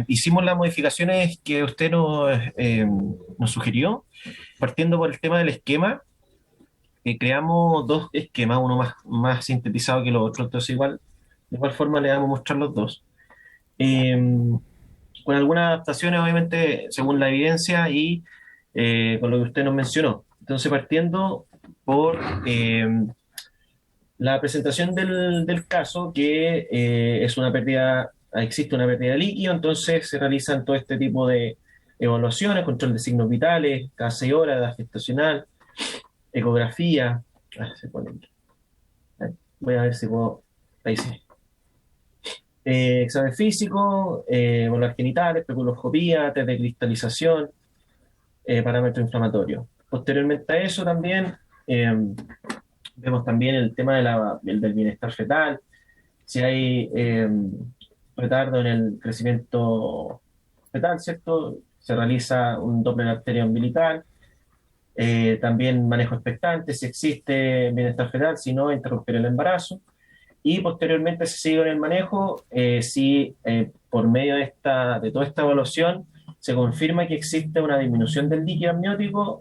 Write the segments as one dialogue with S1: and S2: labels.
S1: Hicimos las modificaciones que usted nos sugirió, partiendo por el tema del esquema. Creamos dos esquemas, uno más sintetizado que el otro, entonces de igual forma le vamos a mostrar los dos. Eh, con algunas adaptaciones, obviamente, según la evidencia y con lo que usted nos mencionó. Entonces, partiendo por la presentación del caso, que es una pérdida, existe una pérdida de líquido, entonces se realizan todo este tipo de evaluaciones, control de signos vitales, cada 6 horas, edad gestacional, ecografía. Se pone aquí. Voy a ver si puedo. Ahí sí. Examen físico, evaluar genitales, especuloscopía, test de cristalización, parámetro inflamatorio. Posteriormente a eso también vemos también el tema del bienestar fetal, si hay retardo en el crecimiento fetal, ¿cierto? Se realiza un Doppler arteria umbilical, también manejo expectante, si existe bienestar fetal, si no, interrumpir el embarazo. Y posteriormente se sigue en el manejo, si por medio de toda esta evaluación se confirma que existe una disminución del líquido amniótico,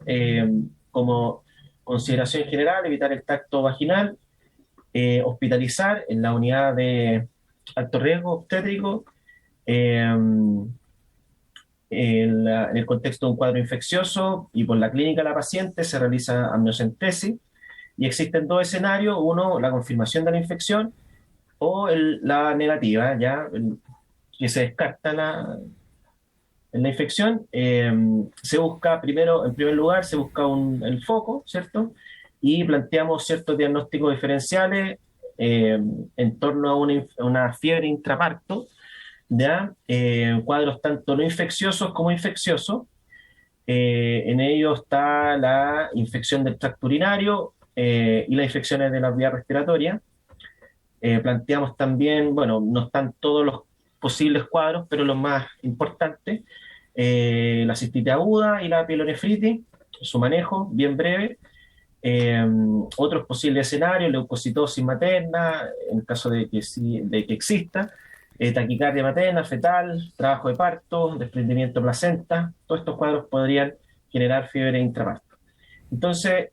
S1: como consideración general, evitar el tacto vaginal, hospitalizar en la unidad de alto riesgo obstétrico, eh, en el contexto de un cuadro infeccioso y por la clínica de la paciente se realiza amniocentesis y existen dos escenarios, uno, la confirmación de la infección o la negativa, ya que se descarta en la infección, se busca primero, en primer lugar, se busca el foco, ¿cierto? Y planteamos ciertos diagnósticos diferenciales eh, en torno a una fiebre intraparto, ¿ya? Cuadros tanto no infecciosos como infecciosos. En ello está la infección del tracto urinario y las infecciones de la vía respiratoria. Planteamos también, bueno, no están todos los posibles cuadros, pero los más importantes, la cistitis aguda y la pielonefritis, su manejo bien breve. Eh, Otros posibles escenarios, leucocitosis materna, en caso de que exista, taquicardia materna, fetal, trabajo de parto, desprendimiento de placenta, todos estos cuadros podrían generar fiebre intraparto. Entonces,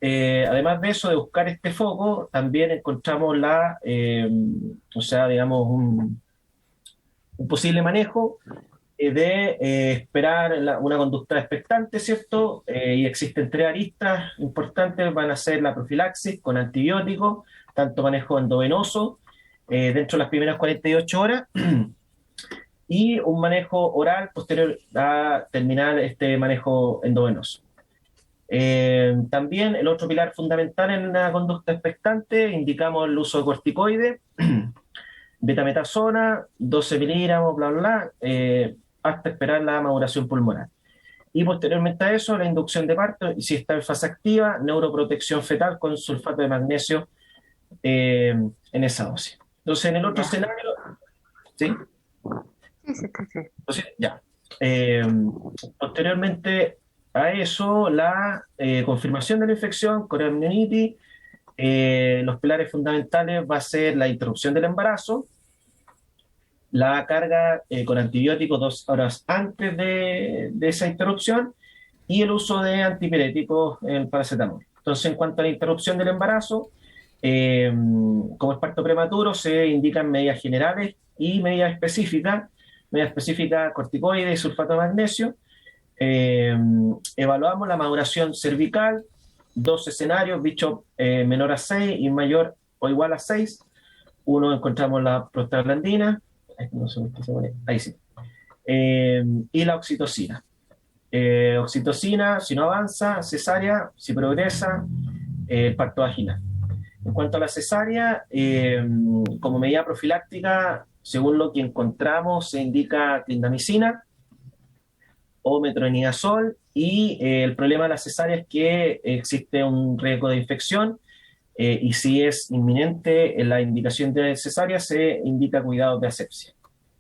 S1: además de eso, de buscar este foco, también encontramos o sea, digamos, un posible manejo de esperar una conducta expectante, ¿cierto? Y existen tres aristas importantes, van a ser la profilaxis con antibióticos, tanto manejo endovenoso dentro de las primeras 48 horas y un manejo oral posterior a terminar este manejo endovenoso. También el otro pilar fundamental en la conducta expectante, indicamos el uso de corticoides, betametasona, 12 miligramos, bla, bla, bla, hasta esperar la maduración pulmonar. Y posteriormente a eso, la inducción de parto, y si está en fase activa, neuroprotección fetal con sulfato de magnesio en esa dosis. Entonces, en el otro
S2: Ya.
S1: escenario, ¿sí?
S2: Sí, sí, sí, sí.
S1: Entonces, ya. Eh, Posteriormente a eso, la confirmación de la infección con amnionitis, los pilares fundamentales va a ser la interrupción del embarazo, la carga con antibióticos 2 horas antes de esa interrupción y el uso de antipiréticos, el paracetamol. Entonces, en cuanto a la interrupción del embarazo, como es parto prematuro, se indican medidas generales y medidas específicas. Medidas específicas, corticoides y sulfato de magnesio. Eh, Evaluamos la maduración cervical, dos escenarios, bicho menor a 6 y mayor o igual a 6. Uno encontramos la prostaglandina, no sé qué se pone, ahí sí, y la oxitocina. Oxitocina, si no avanza, cesárea, si progresa, parto vaginal. En cuanto a la cesárea, como medida profiláctica, según lo que encontramos, se indica clindamicina o metronidazol y el problema de la cesárea es que existe un riesgo de infección y si es inminente en la indicación de cesárea se indica cuidados de asepsia,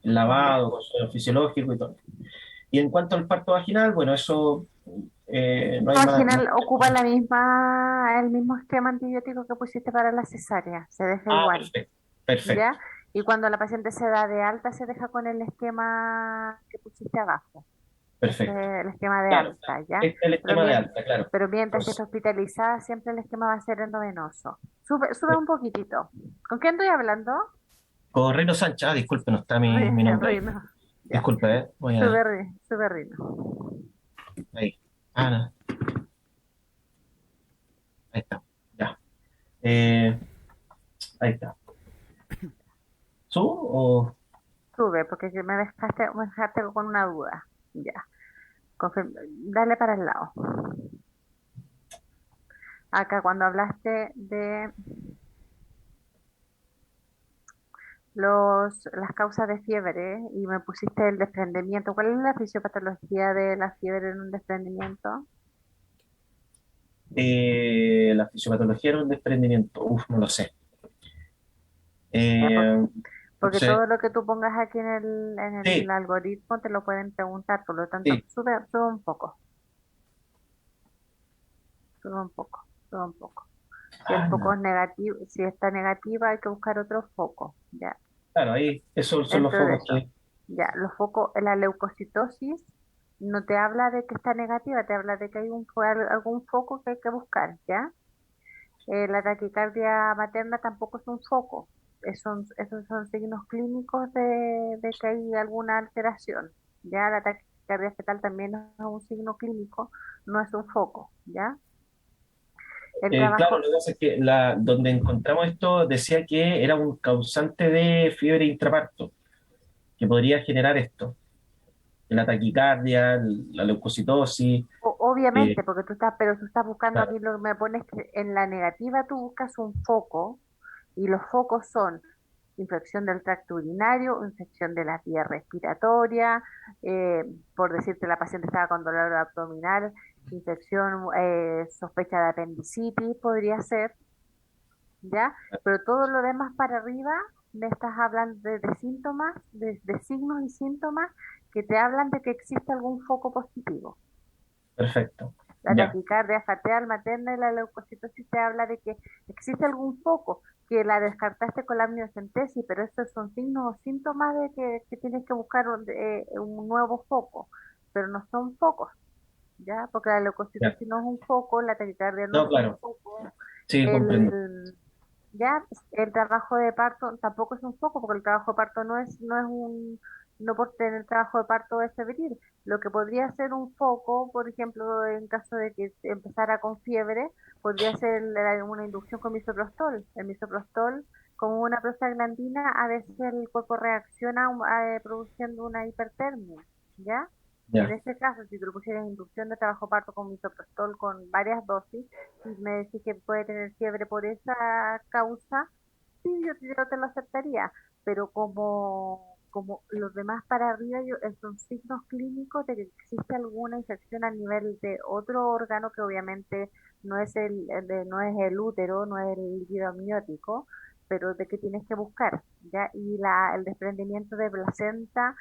S1: el
S2: Ya.
S1: lavado, consuelo fisiológico y todo. Y en cuanto al parto vaginal, bueno, eso no hay más.
S2: Vaginal ocupa el mismo esquema antibiótico que pusiste para la cesárea, se deja
S1: Ah,
S2: igual,
S1: perfecto, perfecto.
S2: ¿ya? Y cuando la paciente se da de alta, se deja con el esquema que pusiste abajo. Ese
S1: Perfecto.
S2: es el esquema de
S1: Claro,
S2: alta, ¿ya?
S1: este es el
S2: Pero,
S1: esquema de alta, claro.
S2: pero mientras que
S1: Pues,
S2: está hospitalizada, siempre el esquema va a ser endovenoso. Sube un poquitito. ¿Con quién estoy hablando?
S1: con Rino Sánchez, disculpe, no está mi nombre ahí.
S2: Rino. Ya.
S1: Disculpe, voy a...
S2: Sube Rino.
S1: Ahí. Ah, no, ahí está. Ya. Eh, ahí está. ¿Subo o...?
S2: Sube, porque me dejaste con una duda. Ya. Dale para el lado. Acá cuando hablaste de las causas de fiebre y me pusiste el desprendimiento, ¿cuál es la fisiopatología de la fiebre en un desprendimiento?
S1: La fisiopatología era un desprendimiento. Uf, no lo sé.
S2: Ya,
S1: No
S2: porque
S1: sé.
S2: todo lo que tú pongas aquí en el
S1: Sí,
S2: algoritmo te lo pueden preguntar, por lo tanto,
S1: sí.
S2: sube un poco, sube un poco, sube un poco. Si el
S1: Ah,
S2: foco
S1: no.
S2: es negativo, si está negativa, hay que buscar otro foco, ¿ya?
S1: Claro, ahí, esos son los
S2: Dentro de
S1: focos
S2: eso,
S1: que...
S2: ya, los focos, la leucocitosis no te habla de que está negativa, te habla de que hay algún foco que hay que buscar, ¿ya? La taquicardia materna tampoco es un foco, esos son signos clínicos de que hay alguna alteración, ¿ya? La taquicardia fetal también es un signo clínico, no es un foco, ¿ya? El
S1: Claro,
S2: trabajo,
S1: lo que pasa es que donde encontramos esto decía que era un causante de fiebre intraparto, que podría generar esto, la taquicardia, la leucocitosis,
S2: obviamente,
S1: eh,
S2: porque pero tú estás buscando
S1: claro,
S2: aquí, lo que me pones que en la negativa tú buscas un foco y los focos son infección del tracto urinario, infección de la vía respiratoria, por decirte la paciente estaba con dolor abdominal, infección, sospecha de apendicitis podría ser, ¿ya? Pero todo lo demás para arriba me estás hablando de síntomas, de signos y síntomas que te hablan de que existe algún foco positivo.
S1: perfecto,
S2: La
S1: ya,
S2: taquicardia facial materna y la leucocitosis te habla de que existe algún foco, que la descartaste con la amniocentesis, pero estos son signos o síntomas de que tienes que buscar un nuevo foco, pero no son focos, ¿ya? Porque la
S1: ya.
S2: leucocitosis no es un foco, la taquicardia no
S1: No,
S2: es un
S1: claro,
S2: foco,
S1: sí, comprendo.
S2: el, ya el trabajo de parto tampoco es un foco, porque el trabajo de parto no por tener trabajo de parto es febril. Lo que podría ser un foco, por ejemplo, en caso de que empezara con fiebre, podría ser una inducción con misoprostol. El misoprostol, como una prostaglandina, a veces el cuerpo reacciona produciendo una hipertermia, ¿ya? En
S1: Ya,
S2: ese caso, si tú le pusieras inducción de trabajo parto con misoprostol con varias dosis, y me decís que puede tener fiebre por esa causa, sí, yo te lo aceptaría, pero como los demás para arriba son signos clínicos de que existe alguna infección a nivel de otro órgano que obviamente no es el útero, no es el líquido amniótico, pero de que tienes que buscar, ¿ya? Y el desprendimiento de placenta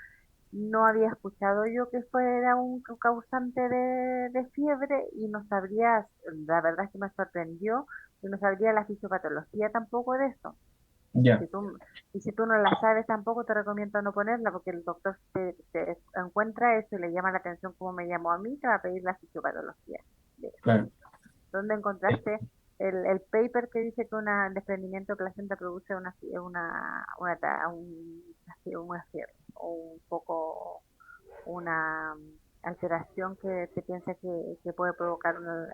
S2: no había escuchado yo que fuera un causante de fiebre y no sabría, la verdad es que me sorprendió, y no sabría la fisiopatología tampoco de eso.
S1: ya,
S2: Si tú, y si tú no la sabes tampoco te recomiendo no ponerla porque el doctor te encuentra eso y le llama la atención como me llamó a mí, te va a pedir la fisiopatología. De eso.
S1: claro.
S2: ¿Dónde
S1: Eh,
S2: encontraste el paper que dice que un desprendimiento de placenta produce una fiebre o un poco una alteración que se piensa que puede provocar una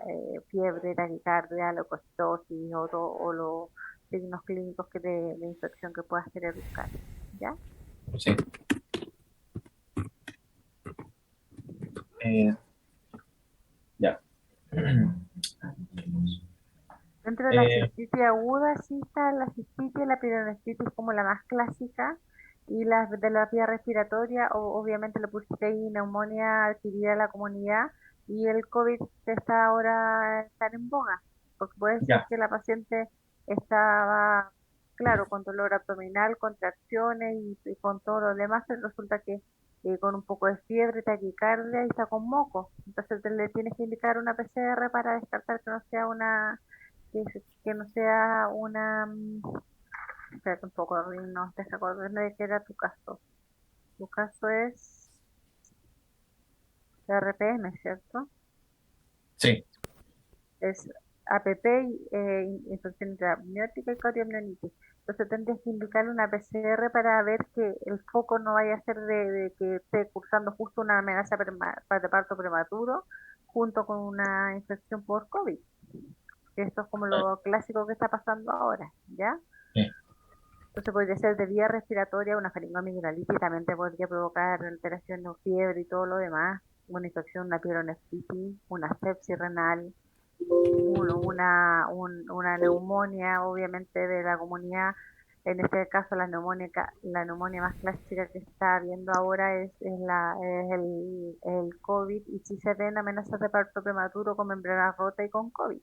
S2: fiebre, taquicardia, leucocitosis o los signos clínicos de infección que puedas querer buscar? ¿Ya?
S1: sí, eh, ya.
S2: Dentro de la
S1: Eh,
S2: cistitis aguda sí está la cistitis, la pielonefritis como la más clásica y las de la vía respiratoria, obviamente le pusiste ahí neumonía adquirida en la comunidad y el COVID que está ahora estar en boga, porque puede ser
S1: ya,
S2: que la paciente estaba, claro, con dolor abdominal, contracciones y con todo lo demás, pero resulta que con un poco de fiebre, taquicardia y está con moco. Entonces le tienes que indicar una PCR para descartar que no sea que no sea Espérate un poco, no te acuerdas de qué era tu caso. Tu caso es RPM, ¿cierto?
S1: Sí,
S2: Es APP, infección intraamniótica y coriamnionitis. Entonces tendrías que indicarle una PCR para ver que el foco no vaya a ser de que esté cursando justo una amenaza de parto prematuro junto con una infección por COVID. Que esto es como
S1: ah,
S2: lo clásico que está pasando ahora, ¿ya?
S1: sí,
S2: Entonces podría ser de vía respiratoria, una faringoamigdalitis, también te podría provocar alteración o fiebre y todo lo demás, una infección, una pielonefritis, una sepsis renal, una neumonía, obviamente, de la comunidad. En este caso, la neumonía más clásica que está viendo ahora es el COVID, y si se ven amenazas de parto prematuro con membrana rota y con COVID,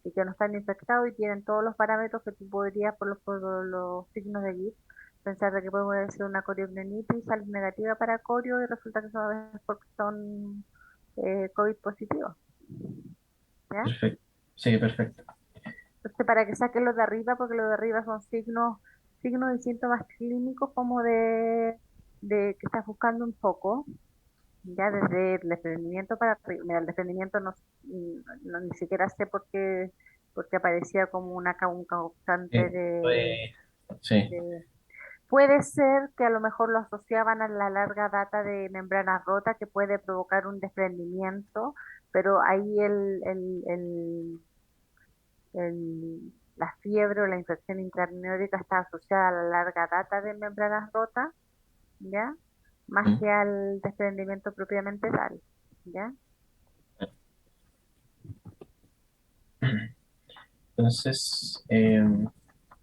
S2: y que no están infectados y tienen todos los parámetros que tú podrías, por los signos de GIF, pensar de que puede ser una coriopneumitis, sale negativa para corio y resulta que son COVID positivos, ¿ya?
S1: perfecto. Sí, perfecto.
S2: Entonces, para que saquen los de arriba, porque los de arriba son signos y síntomas clínicos como de que estás buscando un poco, ya desde el desprendimiento para arriba. Mira, el desprendimiento ni siquiera sé por qué aparecía como un causante
S1: Pues, sí,
S2: de- Puede ser que a lo mejor lo asociaban a la larga data de membrana rota que puede provocar un desprendimiento, pero ahí la fiebre o la infección intraamniótica está asociada a la larga data de membranas rotas, ¿ya? Más
S1: mm,
S2: que al desprendimiento propiamente tal, ¿ya?
S1: entonces,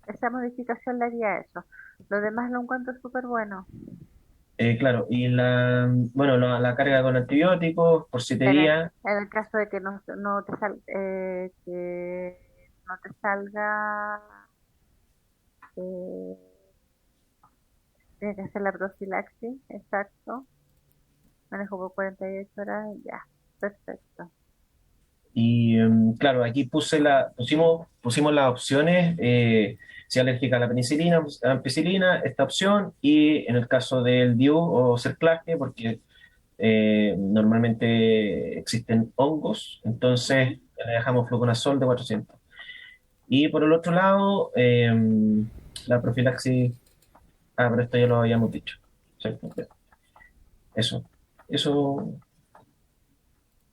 S2: Esa modificación le haría eso. Lo demás lo encuentro súper bueno.
S1: claro, y bueno, la carga con antibióticos por siete
S2: En el,
S1: días,
S2: en el caso de que no te salga, eh, tienes que hacer la profilaxis, exacto. Manejo por 48 horas, ya, perfecto.
S1: y claro, aquí pusimos las opciones, si alérgica a la penicilina, pues, a la ampicilina, esta opción, y en el caso del DIU o Cerclaje, porque normalmente existen hongos, entonces
S2: Ujú.
S1: le dejamos fluconazol de 400. Y por el otro lado, la profilaxis, pero esto ya lo habíamos dicho. ¿Cierto? Eso, eso,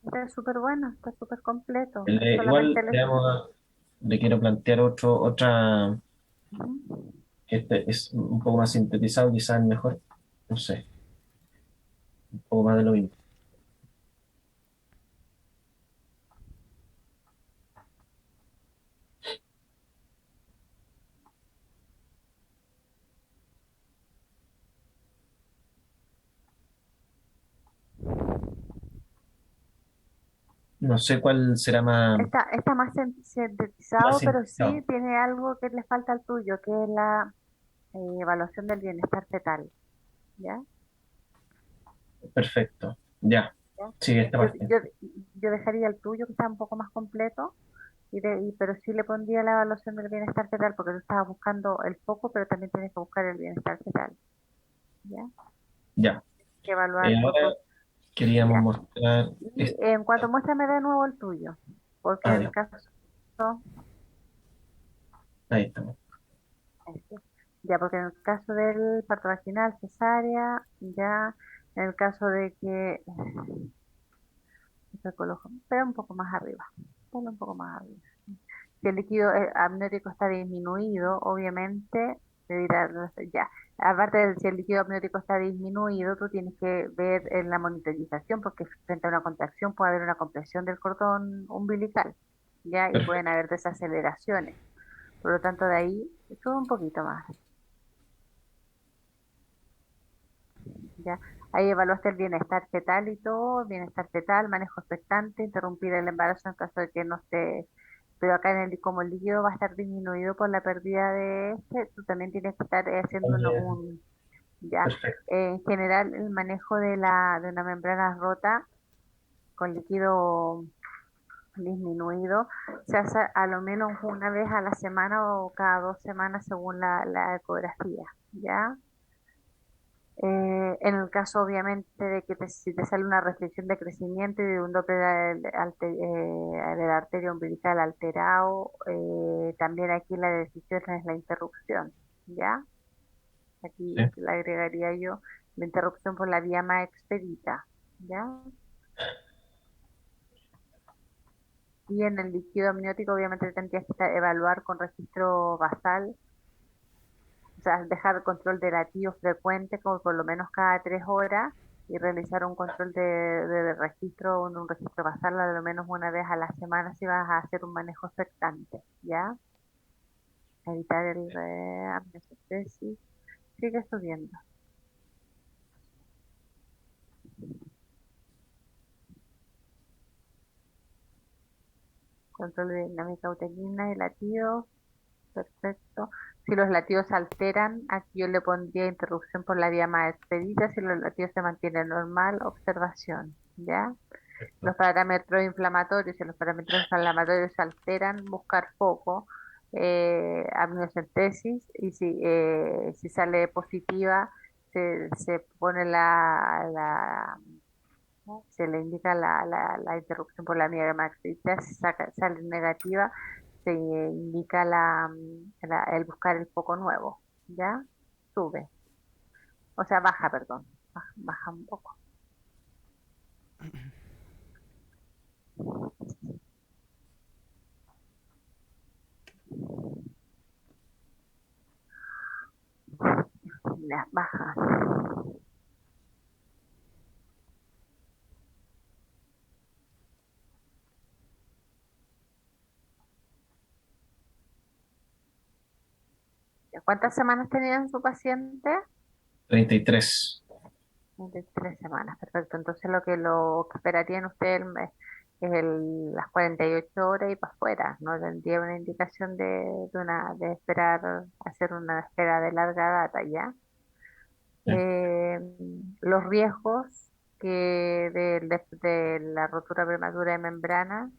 S2: Está súper bueno, está súper completo. Es
S1: igual
S2: solamente
S1: le quiero plantear otra,
S2: Ujú.
S1: que este es un poco más sintetizado, quizás mejor, no sé, un poco más de lo mismo. No sé cuál será
S2: Está más
S1: más
S2: sintetizado, pero sí
S1: sintetizado.
S2: tiene algo que le falta al tuyo, que es la evaluación del bienestar fetal, ¿ya?
S1: Perfecto, ya,
S2: ¿Ya?
S1: sí, esta
S2: Yo,
S1: parte.
S2: yo, yo dejaría el tuyo, que está un poco más completo, pero sí le pondría la evaluación del bienestar fetal, porque tú estabas buscando el foco, pero también tienes que buscar el bienestar fetal, ¿ya?
S1: Ya.
S2: Que evaluar
S1: Ahora queríamos
S2: ya.
S1: mostrar
S2: Y en cuanto muéstrame de nuevo el tuyo, porque en el
S1: ya,
S2: caso
S1: ahí estamos.
S2: Este, ya, porque en el caso del parto vaginal, cesárea, ya, en el caso de que, pero un poco más arriba, ponlo un poco más arriba. Si el líquido amniótico está disminuido, obviamente, te dirá, ya, aparte de si el líquido amniótico está disminuido, tú tienes que ver en la monitorización, porque frente a una contracción puede haber una compresión del cordón umbilical, ya, y
S1: Perfecto.
S2: pueden haber desaceleraciones. Por lo tanto, de ahí, sube un poquito más. Ya, ahí evaluaste el bienestar fetal y todo, bienestar fetal, manejo expectante, interrumpir el embarazo en caso de que no esté, pero acá como el líquido va a estar disminuido por la pérdida de este, tú también tienes que estar haciendo
S1: También,
S2: ya,
S1: perfecto.
S2: en general el manejo de una membrana rota con líquido disminuido, se hace a lo menos una vez a la semana o cada 2 semanas según la ecografía, ¿ya? En el caso, obviamente, de que si te sale una restricción de crecimiento y de un Doppler de la arteria umbilical alterado, también aquí la decisión es la interrupción, ¿ya?
S1: Sí.
S2: Aquí le agregaría yo la interrupción por la vía más expedita, ¿ya? Y en el líquido amniótico, obviamente, tendrías que evaluar con registro basal, o sea, dejar control de latidos frecuente, como por lo menos cada 3 horas, y realizar un control de registro, un registro basal a lo menos una vez a la semana si vas a hacer un manejo expectante, ¿ya? Evitar el amniocentesis. Sigue subiendo. Control de dinámica uterina y latidos. Perfecto. Si los latidos se alteran, aquí yo le pondría interrupción por la vía más expedita. Si los latidos se mantienen normal, observación. ¿Ya? Los parámetros inflamatorios, si los parámetros inflamatorios se alteran, buscar foco, amniocentesis, y si sale positiva, se pone ¿no? Se le indica la interrupción por la vía más expedita. Si sale negativa, se indica el buscar el foco nuevo, ¿ya? Sube, o sea, baja, perdón, baja un poco. Ya, baja. Ya, ¿cuántas semanas tenía su paciente?
S1: 33.
S2: De 3 semanas, perfecto. Entonces lo que esperarían ustedes es las 48 horas y para afuera. No tendría una indicación de esperar, hacer una espera de larga data, ¿ya?
S1: Ya.
S2: eh, los riesgos de la rotura prematura de membrana.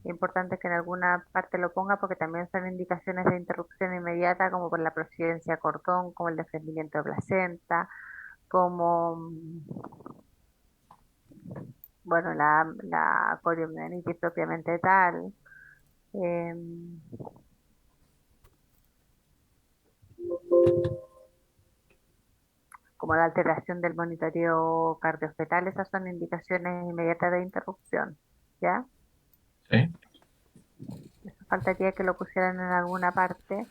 S2: Es importante que en alguna parte lo ponga porque también son indicaciones de interrupción inmediata, como por la prosidencia de cordón, como el desprendimiento de placenta, como bueno, la coriomionitis propiamente tal. em, Como la alteración del monitoreo cardiofetal, esas son indicaciones inmediatas de interrupción, ¿ya?
S1: Sí.
S2: Eso faltaría que lo pusieran en alguna parte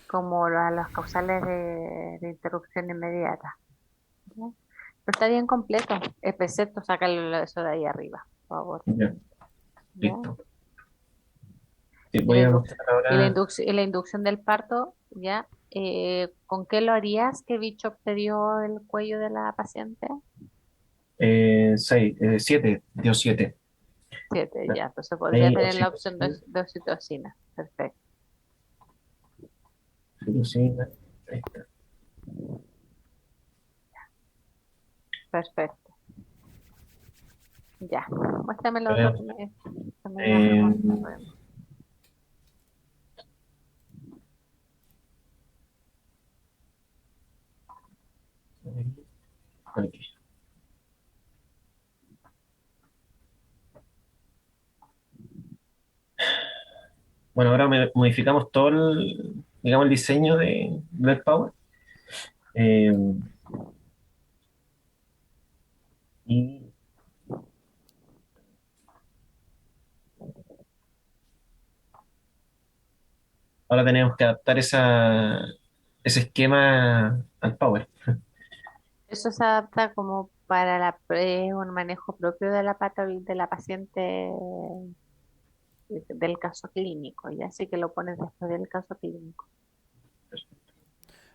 S2: como las causales de interrupción inmediata, ¿ya? Pero está bien completo, excepto sacarlo eso de ahí arriba, por favor,
S1: Ya.
S2: ¿ya?
S1: Listo. Sí,
S2: Y la
S1: voy a
S2: inducción,
S1: mostrar ahora
S2: y la inducción del parto, ¿ya? ¿Con qué lo harías? ¿Qué bicho te dio el cuello de la paciente?
S1: 6, 7, dio 7.
S2: 7, ya, entonces podría
S1: Ahí
S2: tener la opción
S1: oxitocina,
S2: de oxitocina. Perfecto,
S1: oxitocina, ahí está.
S2: perfecto. Ya, muéstrame lo
S1: A ver,
S2: otro que me ibas a
S1: eh,
S2: mostrar.
S1: aquí. Bueno, ahora modificamos todo digamos, el diseño de Black Power. Eh, y ahora tenemos que adaptar ese esquema al Power.
S2: Eso se adapta como para un manejo propio de de la paciente del caso clínico, y así que lo pones después del caso clínico.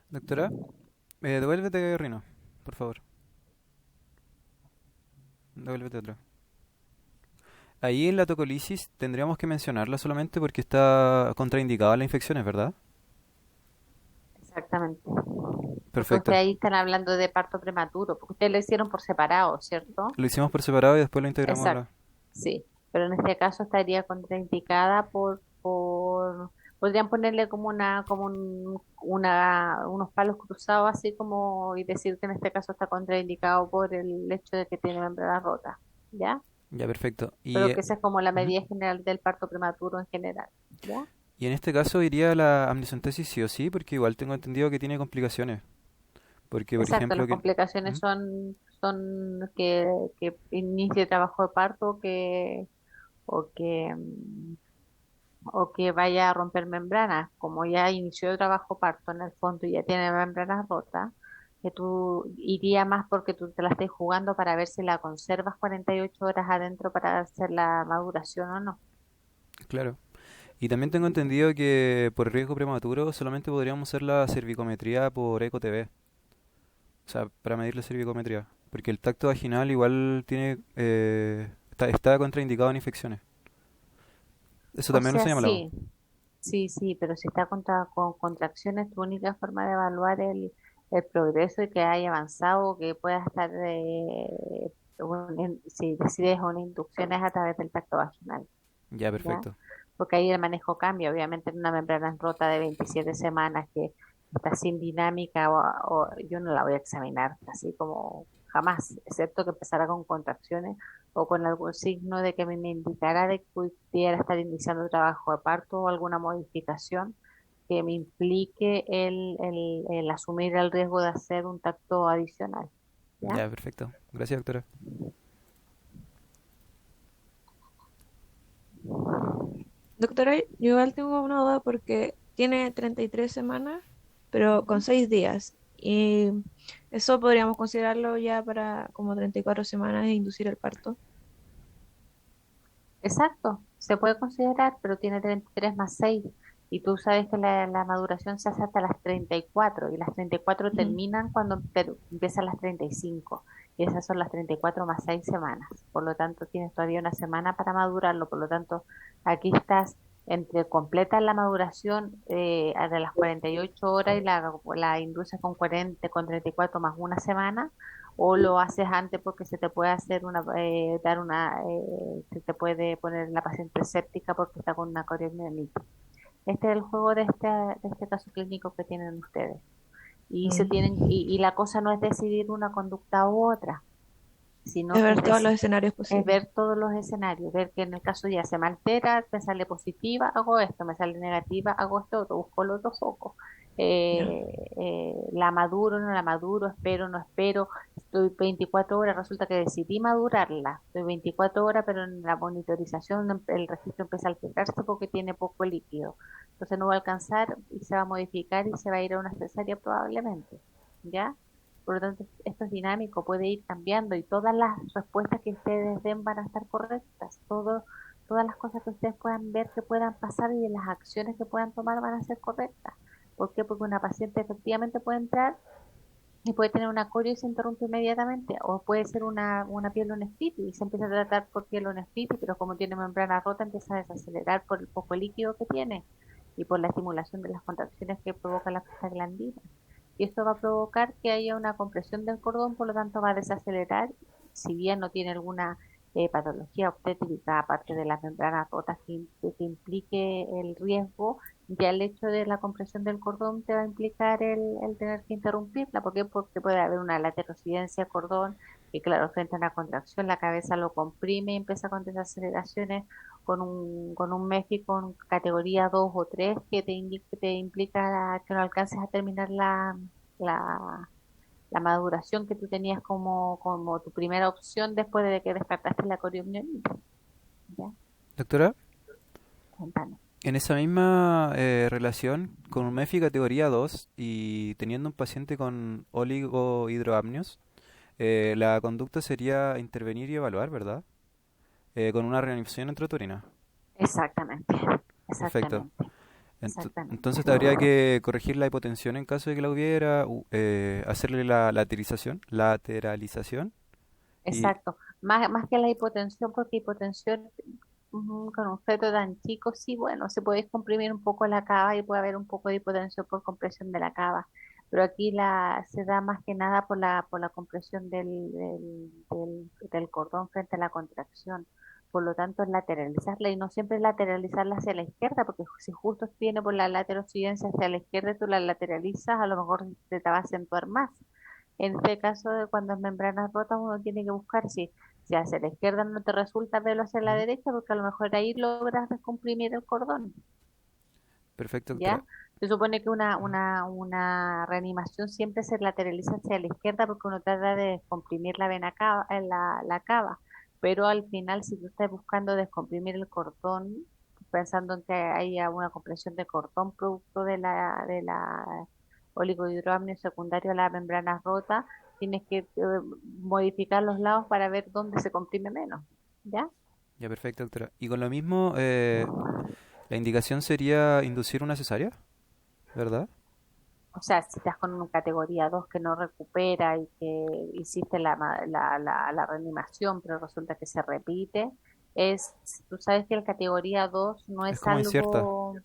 S3: Doctora, devuélvete Rino, por favor. Devuélvete otro. Ahí en la tocolisis tendríamos que mencionarla solamente porque está contraindicada la infección, ¿es verdad?
S2: Exactamente. Porque
S3: Perfecto.
S2: ustedes ahí están hablando de parto prematuro, porque ustedes lo hicieron por separado, ¿cierto?
S3: Lo hicimos por separado y después lo integramos a
S2: Exacto,
S3: la...
S2: sí. pero en este caso estaría contraindicada podrían ponerle como unos palos cruzados así como y decir que en este caso está contraindicado por el hecho de que tiene membrana rota, ¿ya?
S3: Ya, perfecto.
S2: Pero que esa es como la
S3: Ujú.
S2: medida general del parto prematuro en general, ¿ya?
S3: Y en este caso iría la amniocentesis sí o sí, porque igual tengo entendido que tiene complicaciones. Porque, por
S2: Exacto, las
S3: ejemplo, que...
S2: complicaciones
S3: ¿Mm?
S2: son que inicie trabajo de parto o que, mm, o que vaya a romper membranas. Como ya inició el trabajo parto en el fondo y ya tiene membranas rotas, que tú iría más porque tú te la estés jugando para ver si la conservas 48 horas adentro para hacer la maduración o no.
S3: Claro. Y también tengo entendido que por riesgo prematuro solamente podríamos hacer la cervicometría por ECO-TV. O sea, para medir la cervicometría. Porque el tacto vaginal igual tiene... está contraindicado en infecciones. Eso
S2: O
S3: también no
S2: sea,
S3: se llama hablado.
S2: sí, sí, pero si está con contracciones, tu única forma de evaluar el progreso y que haya avanzado, que pueda estar, si decides una inducción es a través del tacto vaginal,
S3: Ya,
S2: ¿ya?
S3: perfecto.
S2: Porque ahí el manejo cambia, obviamente en una membrana rota de 27 semanas que está sin dinámica, yo no la voy a examinar así como jamás, excepto que empezara con contracciones o con algún signo de que me indicara de que pudiera estar iniciando el trabajo de parto o alguna modificación que me implique el asumir el riesgo de hacer un tacto adicional, ¿ya?
S3: Ya, perfecto. Gracias, doctora.
S4: Doctora, yo igual tengo una duda porque tiene 33 semanas, pero con 6 días. Y eso podríamos considerarlo ya para como 34 semanas e inducir el parto.
S2: Exacto, se puede considerar, pero tiene 33 más 6. Y tú sabes que la maduración se hace hasta las 34 y las 34
S4: Ujú.
S2: terminan cuando empiezan las 35. Y esas son las 34 más 6 semanas. Por lo tanto, tienes todavía una semana para madurarlo. Por lo tanto, aquí estás entre completas la maduración de las 48 horas y la induces con 40, con 34 más una semana o lo haces antes porque se te puede hacer se te puede poner la paciente séptica porque está con una coriomiomitis. Este es el juego de este caso clínico que tienen ustedes. Y la cosa no es decidir una conducta u otra,
S4: Es
S2: sino que
S4: ver todos los escenarios
S2: es
S4: posibles.
S2: ver todos los escenarios, ver que en el caso ya se me altera, me sale positiva, hago esto, me sale negativa, hago esto otro, busco los otro foco.
S4: Ya.
S2: La maduro, no la maduro, espero, no espero, estoy 24 horas, resulta que decidí madurarla, estoy 24 horas, pero en la monitorización el registro empieza a alterarse porque tiene poco líquido. Entonces no va a alcanzar y se va a modificar y se va a ir a una cesárea probablemente, ¿ya? Por lo tanto, esto es dinámico, puede ir cambiando y todas las respuestas que ustedes den van a estar correctas. Todas las cosas que ustedes puedan ver que puedan pasar y las acciones que puedan tomar van a ser correctas. ¿Por qué? Porque una paciente efectivamente puede entrar y puede tener una corio y se interrumpe inmediatamente, o puede ser una pielonefritis y se empieza a tratar por pielonefritis, pero como tiene membrana rota empieza a desacelerar por el poco líquido que tiene y por la estimulación de las contracciones que provoca la prostaglandina. Y esto va a provocar que haya una compresión del cordón, por lo tanto va a desacelerar, si bien no tiene alguna patología obstétrica, aparte de las membranas rotas que implique el riesgo, ya el hecho de la compresión del cordón te va a implicar el tener que interrumpirla. ¿Por qué? Porque puede haber una laterocidencia del cordón, que claro, frente a una contracción la cabeza lo comprime y empieza con desaceleraciones con un MEFI con categoría 2 o 3 que te implica que no alcances a terminar la, la maduración que tú tenías como tu primera opción después de que descartaste la coriomionita. ¿Ya?
S3: Doctora,
S2: Cuéntame.
S3: en esa misma relación, con un MEFI categoría 2 y teniendo un paciente con oligohidroamnios, la conducta sería intervenir y evaluar, ¿verdad? Con una reanimación intrauterina.
S2: Exactamente,
S3: Perfecto.
S2: exactamente, exactamente.
S3: Entonces habría que corregir la hipotensión en caso de que la hubiera, hacerle la lateralización y...
S2: Exacto. Más que la hipotensión, porque hipotensión con un feto tan chico, sí, bueno, se puede comprimir un poco la cava y puede haber un poco de hipotensión por compresión de la cava. Pero aquí se da más que nada por la compresión del cordón frente a la contracción. por lo tanto es lateralizarla y no siempre lateralizarla hacia la izquierda, porque si justo viene por la laterociencia hacia la izquierda y tú la lateralizas, a lo mejor te va a acentuar más. En este caso, de cuando es membranas rotas, uno tiene que buscar si hacia la izquierda no te resulta verlo hacia la
S3: Ujú.
S2: derecha, porque a lo mejor ahí logras descomprimir el cordón,
S3: Perfecto, doctora.
S2: ¿ya? Se supone que una reanimación siempre se lateraliza hacia la izquierda porque uno trata de descomprimir la vena cava, la cava, pero al final si tú estás buscando descomprimir el cordón, pensando en que haya una compresión de cordón producto de la oligohidroamnio secundario a la membrana rota, tienes que modificar los lados para ver dónde se comprime menos, ¿ya?
S3: Ya, perfecto, doctora. Y con lo mismo, la indicación sería inducir una cesárea, ¿verdad?
S2: O sea, si estás con una categoría 2 que no recupera y que hiciste la reanimación, pero resulta que se repite, tú sabes que la categoría 2 no
S3: Es
S2: es
S3: como incierta.
S2: algo,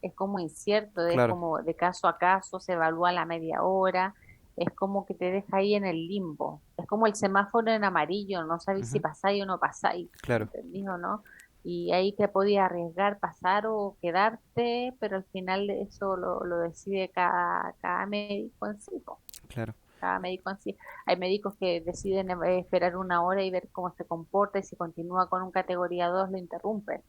S2: es como incierto, es
S3: Claro,
S2: como de caso a caso, se evalúa a la media hora, es como que te deja ahí en el limbo, es como el semáforo en amarillo, no sabes si
S3: ujú,
S2: pasáis o no pasáis,
S3: claro,
S2: ¿entendí o no? Y ahí te podías arriesgar pasar o quedarte, pero al final eso lo decide cada médico en sí, po,
S3: claro.
S2: cada médico en sí. Hay médicos que deciden esperar una hora y ver cómo se comporta y si continúa con un categoría 2 lo interrumpen,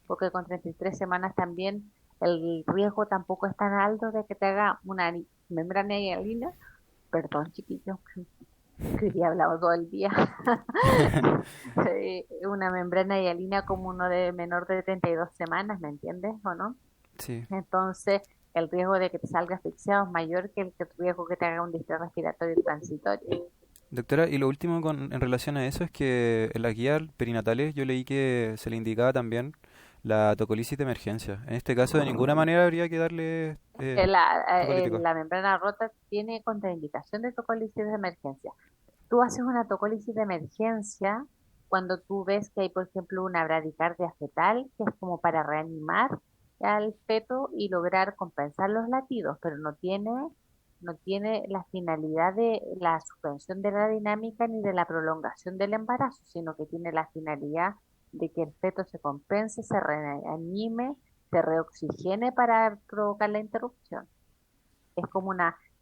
S2: porque con 33 semanas también el riesgo tampoco es tan alto de que te haga una membrana hialina, perdón chiquillos, que hoy día he hablado todo el día, una membrana hialina como uno de menor de 32 semanas, ¿me entiendes o no?
S3: Sí.
S2: Entonces, el riesgo de que te salga asfixiado es mayor que el riesgo que te haga un distrés respiratorio transitorio.
S3: Doctora, y lo último en relación a eso es que en las guías perinatales yo leí que se le indicaba también la tocolisis de emergencia. En este caso, de ninguna manera habría que darle tocolítico.
S2: La membrana rota tiene contraindicación de tocolisis de emergencia. Tú haces una tocolisis de emergencia cuando tú ves que hay, por ejemplo, una bradicardia fetal, que es como para reanimar al feto y lograr compensar los latidos, pero no tiene la finalidad de la suspensión de la dinámica ni de la prolongación del embarazo, sino que tiene la finalidad de que el feto se compense, se reanime, se reoxigene para provocar la interrupción. Es como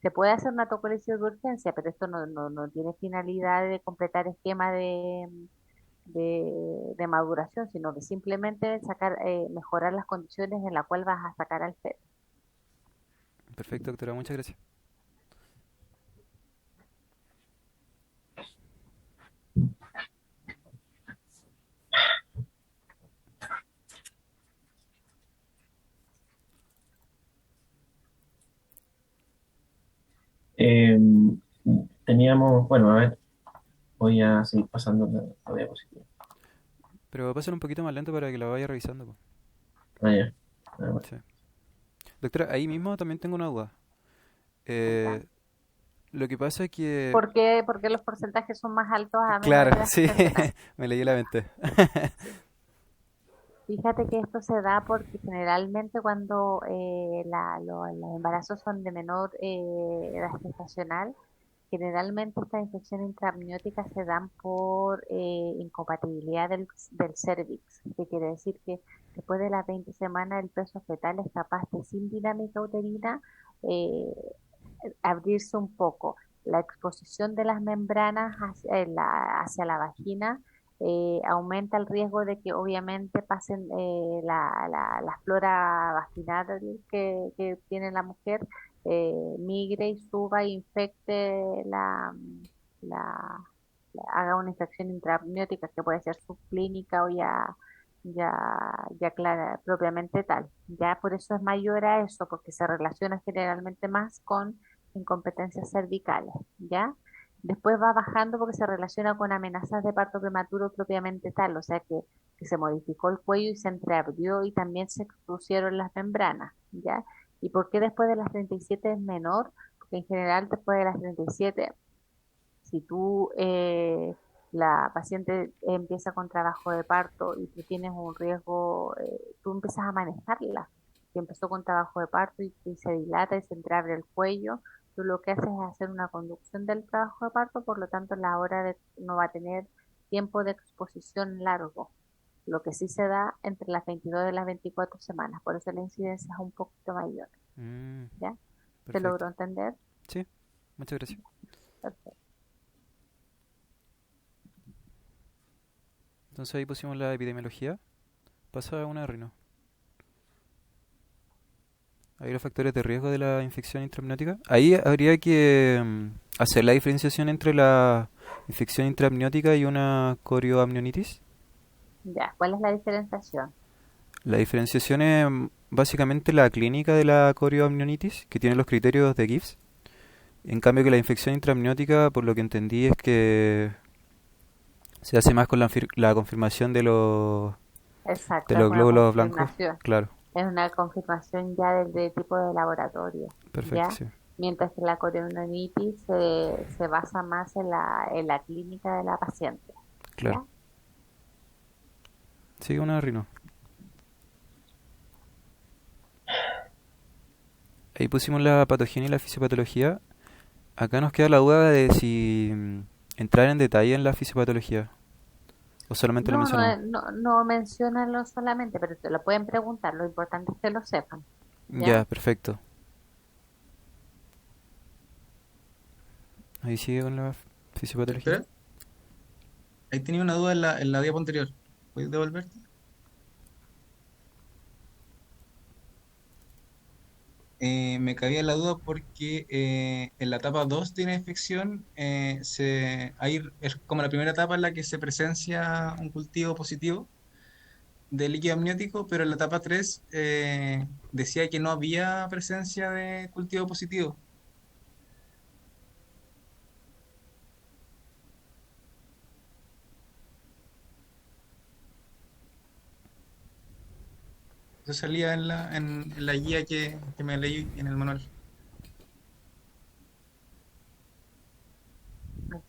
S2: se puede hacer una tocolisis de urgencia, pero esto no tiene finalidad de completar esquema de maduración, sino que simplemente mejorar las condiciones en las cuales vas a sacar al feto.
S3: Perfecto, doctora, muchas gracias.
S1: Eh, teníamos, bueno, a ver, voy a seguir pasando la diapositiva.
S3: Pero pásalo un poquito más lento para que la vaya revisando, po.
S1: Ah, ya. Ah, bueno.
S3: Sí. Doctora, ahí mismo también tengo una duda.
S2: Cuéntame.
S3: Eh, lo que pasa es que...
S2: ¿Por qué los porcentajes son más altos a menor
S3: Claro,
S2: edad
S3: sí,
S2: gestacional?
S3: me leí la mente.
S2: Sí. Fíjate que esto se da porque generalmente cuando los embarazos son de menor edad gestacional, generalmente estas infecciones intraamnióticas se dan por incompatibilidad del cervix, que quiere decir que después de las 20 semanas el peso fetal es capaz de, sin dinámica uterina, eh, abrirse un poco. La exposición de las membranas hacia la vagina aumenta el riesgo de que obviamente pasen la flora vaginal que tiene la mujer, migre y suba e infecte la- haga una infección intraamniótica que puede ser subclínica o ya, ya clara, propiamente tal. Ya por eso es mayor a eso, porque se relaciona generalmente más con incompetencias cervicales, ¿ya? Después va bajando porque se relaciona con amenazas de parto prematuro propiamente tal, o sea que se modificó el cuello y se entreabrió y también se expusieron las membranas, ¿ya? ¿Y por qué después de las 37 es menor? Porque en general después de las 37, si tú, la paciente empieza con trabajo de parto y tú tienes un riesgo, tú empiezas a manejarla. Si empezó con trabajo de parto y se dilata y se entreabre el cuello, tú lo que haces es hacer una conducción del trabajo de parto, por lo tanto la hora no va a tener tiempo de exposición largo. Lo que sí se da entre las 22 y las 24 semanas, por eso la incidencia es un poquito mayor,
S3: Mm,
S2: ¿ya? ¿Se
S3: perfecto.
S2: logró entender?
S3: Sí, muchas gracias.
S2: Perfecto.
S3: Entonces ahí pusimos la epidemiología. Pasa una Rino. Ahí los factores de riesgo de la infección intraamniótica. Ahí habría que hacer la diferenciación entre la infección intraamniótica y una corioamnionitis.
S2: Ya, ¿cuál es la diferenciación?
S3: La diferenciación es básicamente la clínica de la corioamnionitis, que tiene los criterios de Gibbs. En cambio que la infección intraamniótica, por lo que entendí, es que se hace más con la confirmación de
S2: Exacto, es
S3: los
S2: una
S3: glóbulos blancos.
S2: confirmación.
S3: Claro,
S2: Es una confirmación ya de tipo de laboratorio,
S3: perfecto,
S2: ¿ya?
S3: sí.
S2: Mientras que la corionitis se basa más en la clínica de la paciente,
S3: Claro.
S2: ¿ya?
S3: Sí, una Rino. Ahí pusimos la patogenia y la fisiopatología. Acá nos queda la duda de si entrar en detalle en la fisiopatología o solamente lo
S2: No,
S3: mencionamos.
S2: no menciónalo solamente, pero te lo pueden preguntar, lo importante es que lo sepan, ¿ya?
S3: Ya, perfecto. Ahí sigue con la fisiopatología.
S5: Espera, ahí tenía una duda en la diapo anterior. ¿Puedes devolverte? Me cabía la duda porque en la etapa 2 de la infección ahí es como la primera etapa en la que se presencia un cultivo positivo de líquido amniótico, pero en la etapa 3 decía que no había presencia de cultivo positivo. Eso salía en la guía que me leí en el manual.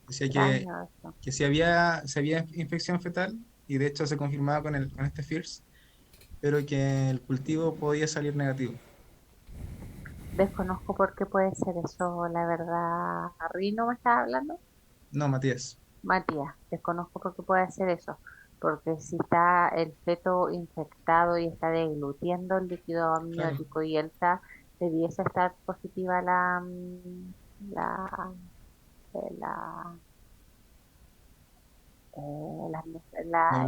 S5: Decía
S2: Extraño eso.
S5: que si había infección fetal, y de hecho se confirmaba con este FIRS, pero que el cultivo podía salir negativo.
S2: Desconozco por qué puede ser eso, la verdad. ¿Rino me está hablando?
S5: No, Matías.
S2: Matías, desconozco por qué puede ser eso. Porque si está el feto infectado y está deglutiendo el líquido
S5: Claro,
S2: amniótico y debiese estar positiva la, la, la,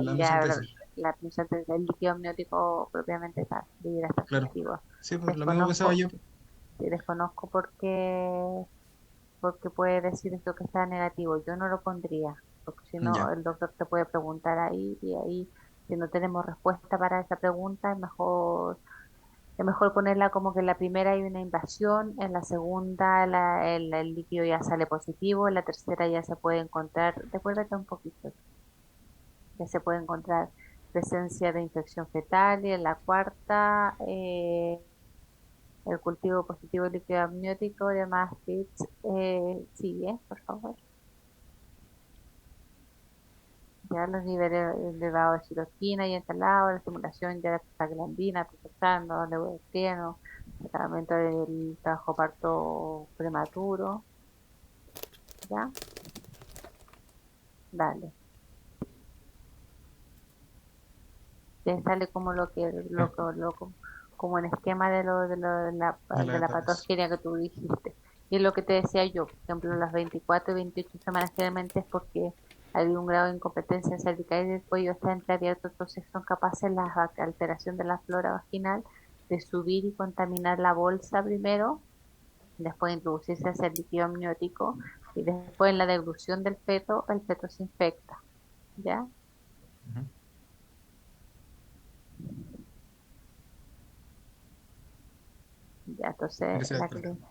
S5: la miocentesis.
S2: la admisión del líquido amniótico propiamente tal, debiera estar
S5: Claro.
S2: positivo.
S5: Sí, pues lo mismo pensaba
S2: Desconozco,
S5: yo.
S2: sí, desconozco por qué puede decir esto que está negativo. Yo no lo pondría, porque si no,
S5: Ya,
S2: el doctor te puede preguntar ahí y ahí, si no tenemos respuesta para esa pregunta, es mejor ponerla como que en la primera hay una invasión, en la segunda el líquido ya sale positivo, en la tercera ya se puede encontrar, recuérdate un poquito, ya se puede encontrar presencia de infección fetal y en la cuarta el cultivo positivo de líquido amniótico de Maastricht sigue, por favor. Ya los niveles elevados de citoquina y entalado, la estimulación ya de prostaglandina, protestando, leucotrieno, tratamiento del trabajo parto prematuro, ¿ya? Dale. Te sale como como un esquema
S5: de
S2: de
S5: las
S2: la
S5: etapas.
S2: patogenia que tú dijiste. Y es lo que te decía yo, por ejemplo, las 24 y 28 semanas generalmente es porque hay un grado de incompetencia cervical y el cuello está entreabierto, entonces son capaces la alteración de la flora vaginal de subir y contaminar la bolsa primero, después introducirse ese líquido amniótico y después en la deglución del feto, el feto se infecta, ¿ya?
S5: Ujú.
S2: Ya, entonces
S5: Gracias,
S2: la
S5: doctora.
S2: clínica.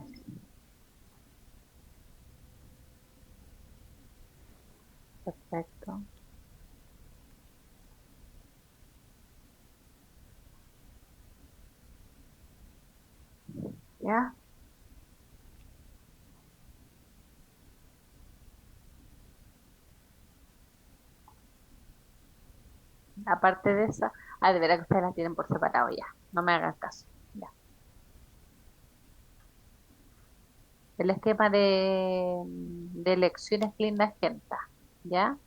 S2: Perfecto. ¿Ya? Aparte de eso, de verdad que ustedes las tienen por separado ya. No me hagan caso. Ya. El esquema de lecciones clínicas Genta. ¿Ya?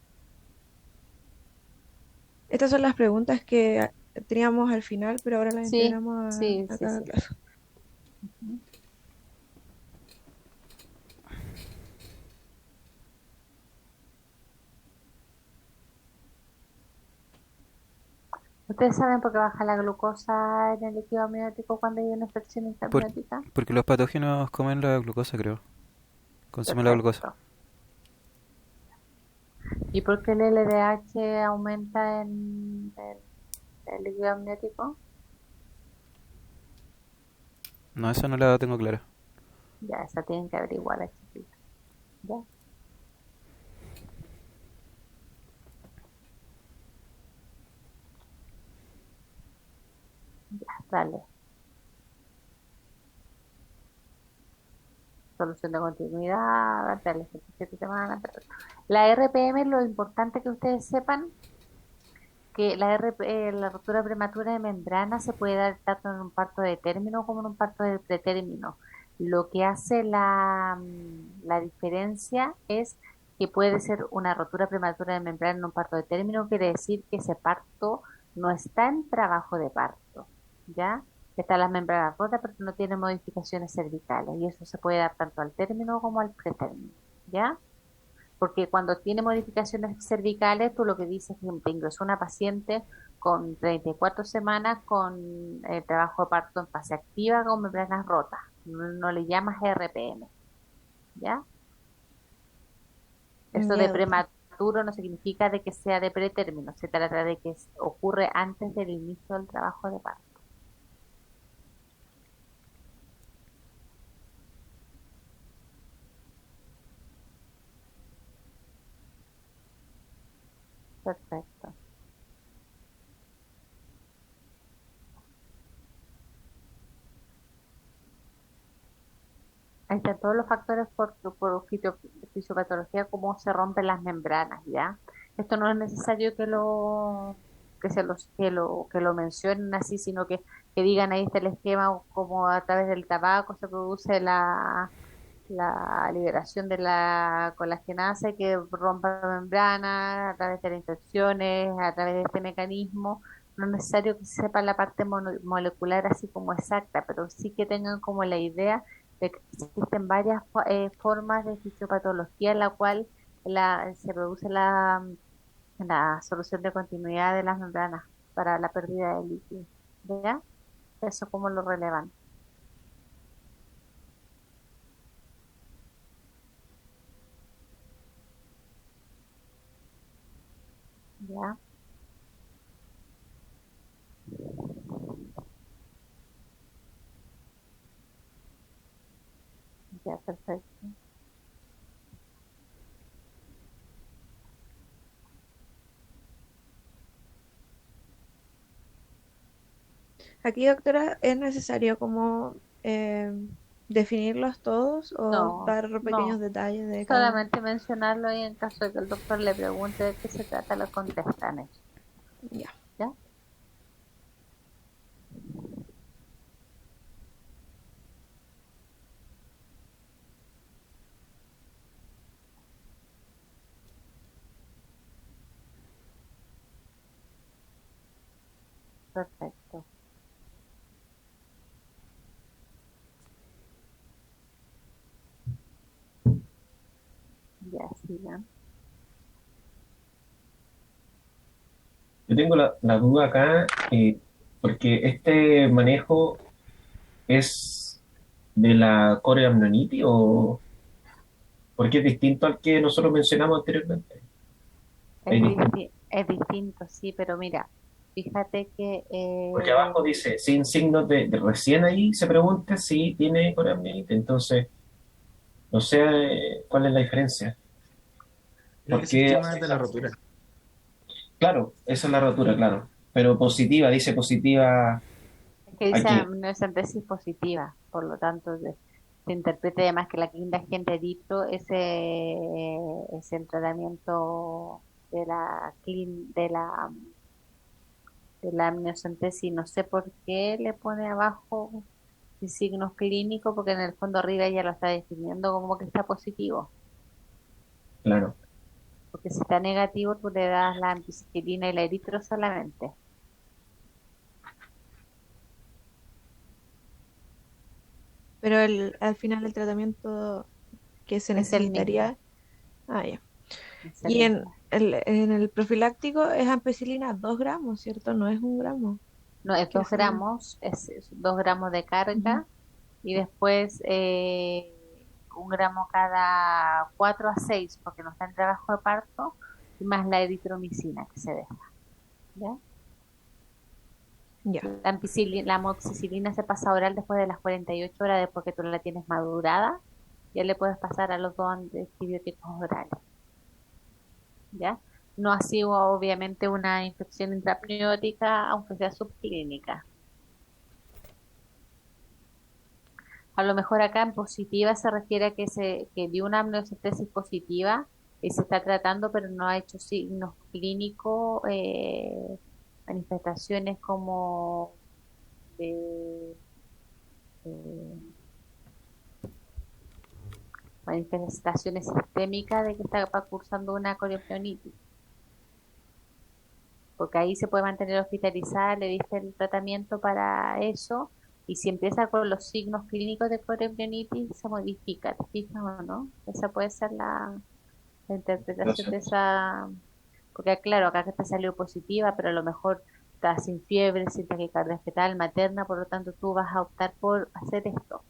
S4: Estas son las preguntas que teníamos al final, pero ahora las
S2: Sí,
S4: integramos
S2: sí,
S4: a
S2: sí,
S4: cada
S2: sí.
S4: clase.
S2: Ujú. ¿Ustedes saben por qué baja la glucosa en el líquido amniótico cuando hay una infección
S3: Por-
S2: intraamniótica?
S3: porque los patógenos comen la glucosa, creo. Consumen la glucosa.
S2: Perfecto. ¿Y por qué el LDH aumenta en el líquido amniótico?
S3: No, esa no la tengo clara.
S2: Ya, esa tienen que averiguar, la chiquita. Ya, ya, dale. Solución de continuidad, dale, ejercicio que te van. La RPM, lo importante que ustedes sepan que la ruptura prematura de membrana se puede dar tanto en un parto de término como en un parto de pretérmino. Lo que hace la diferencia es que puede ser una rotura prematura de membrana en un parto de término, quiere decir que ese parto no está en trabajo de parto, ¿ya? Están las membranas rotas, pero no tiene modificaciones cervicales, y eso se puede dar tanto al término como al pretérmino, ¿ya? Porque cuando tiene modificaciones cervicales, tú lo que dices es que te ingresó una paciente con 34 semanas con trabajo de parto en fase activa con membranas rotas. No, no le llamas RPM, ¿ya? Eso de
S4: Ya, doctora.
S2: prematuro no significa de que sea de pretérmino, se trata de que ocurre antes del inicio del trabajo de parto. Perfecto. Ahí están todos los factores por fisiopatología, cómo se rompen las membranas, ¿ya? Esto no es necesario que lo mencionen así, sino que digan ahí está el esquema, o cómo a través del tabaco se produce la liberación de la colagenasa y que rompa la membrana a través de las infecciones, a través de este mecanismo. No es necesario que sepan la parte molecular así como exacta, pero sí que tengan como la idea de que existen varias formas de fisiopatología en la cual se produce la solución de continuidad de las membranas para la pérdida de líquido. ¿Ya? Eso como lo relevante. ¿Ya? Ya, perfecto.
S4: Aquí, doctora, ¿es necesario como definirlos todos o
S2: No,
S4: dar pequeños
S2: no.
S4: detalles de cada uno?
S2: Solamente mencionarlo y en caso de que el doctor le pregunte de qué se trata, lo contestan eso.
S4: Ya.
S2: ¿Ya? Perfecto. Ya, sigan.
S1: Yo tengo la duda acá, porque este manejo es de la coreamnionitis o porque es distinto al que nosotros mencionamos anteriormente. Es distinto.
S2: Es distinto, sí, pero mira, fíjate que
S1: Porque abajo dice, sin signos de recién ahí se pregunta si tiene coreamnionitis. Entonces, no sé cuál es la diferencia.
S5: Creo que
S1: ¿Por
S5: ese es
S1: qué
S5: tema
S1: hace
S5: de la
S1: esa?
S5: rotura.
S1: Claro, esa es la rotura, claro. Pero positiva, dice positiva
S2: es que dice
S1: aquí.
S2: amniocentesis positiva, por lo tanto se interpreta además que la quinta gente dipto es el tratamiento de la amniocentesis. No sé por qué le pone abajo signos clínicos, porque en el fondo arriba ya lo está definiendo como que está positivo.
S1: Claro.
S2: porque si está negativo tú le das la ampicilina y la eritro solamente.
S4: Pero al final el tratamiento que se
S2: Es el mismo,
S4: necesitaría. Ah, ya.
S2: es el
S4: Y
S2: mismo.
S4: en el profiláctico es ampicilina 2 gramos, ¿cierto? No es 1 gramo.
S2: No, es
S4: Que
S2: 2
S4: se...
S2: gramos, es 2 gramos de
S4: Ujú.
S2: carga y después 1 gramo cada 4 a 6 porque no está en trabajo de parto, y más la eritromicina que se deja, ¿ya?
S4: Ya.
S2: La amoxicilina se pasa oral después de las 48 horas después que tú la tienes madurada, ya le puedes pasar a los dos antibióticos orales, ¿ya? No así obviamente una infección intrapniótica, aunque sea subclínica. A lo mejor acá en positiva se refiere a que dio una amniocentesis positiva y se está tratando, pero no ha hecho signos clínicos, manifestaciones como de, eh, manifestaciones sistémicas de que está cursando una coriopnionitis, porque ahí se puede mantener hospitalizada, le diste el tratamiento para eso, y si empieza con los signos clínicos de coriopnionitis, se modifica, ¿te fijas o no? Esa puede ser la interpretación de
S1: Gracias.
S2: esa, porque claro, acá que te salió positiva, pero a lo mejor estás sin fiebre, sin taquicardia fetal materna, por lo tanto tú vas a optar por hacer esto.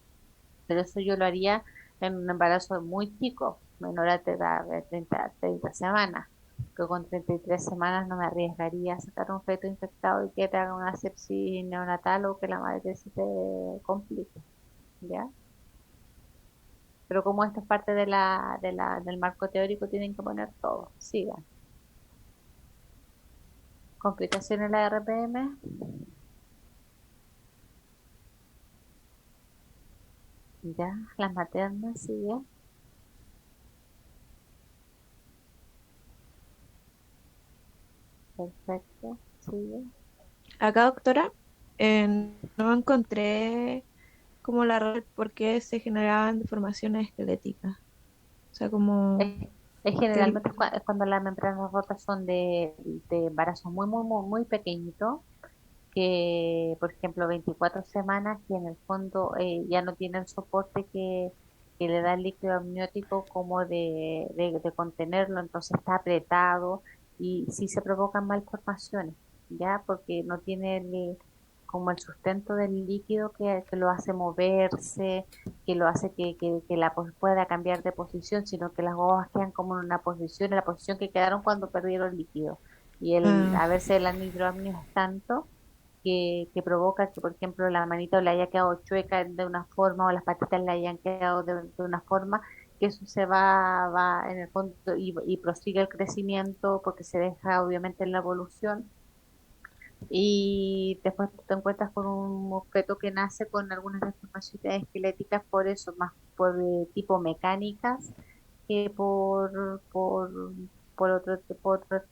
S2: Pero eso yo lo haría en un embarazo muy chico, menor a de 30 semanas, que con 33 semanas no me arriesgaría a sacar un feto infectado y que te haga una sepsis neonatal o que la madre se te complique, ¿ya? Pero como esto es parte del marco teórico, tienen que poner todo. Sigan. Complicaciones en la RPM. Ya, las maternas, sigue. Perfecto, sigue.
S4: Acá, doctora, no encontré como la red por qué se generaban deformaciones esqueléticas. O sea, como
S2: Es, es
S4: que...
S2: generalmente es cuando las membranas rotas son de embarazo muy, muy, muy, muy pequeñito, que por ejemplo 24 semanas, que en el fondo ya no tiene el soporte que le da el líquido amniótico como de contenerlo, entonces está apretado y sí se provocan malformaciones, ¿ya? Porque no tiene como el sustento del líquido que lo hace moverse, que lo hace que pueda cambiar de posición, sino que las guaguas quedan como en una posición, en la posición que quedaron cuando perdieron líquido. Y
S4: Ah,
S2: a veces el anhidroamnio es tanto que provoca que, por ejemplo, la manita le haya quedado chueca de una forma o las patitas le hayan quedado de una forma, que eso va en el fondo y prosigue el crecimiento porque se deja obviamente en la evolución y después te encuentras con un objeto que nace con algunas deformaciones esqueléticas por eso, más por tipo mecánicas que por otra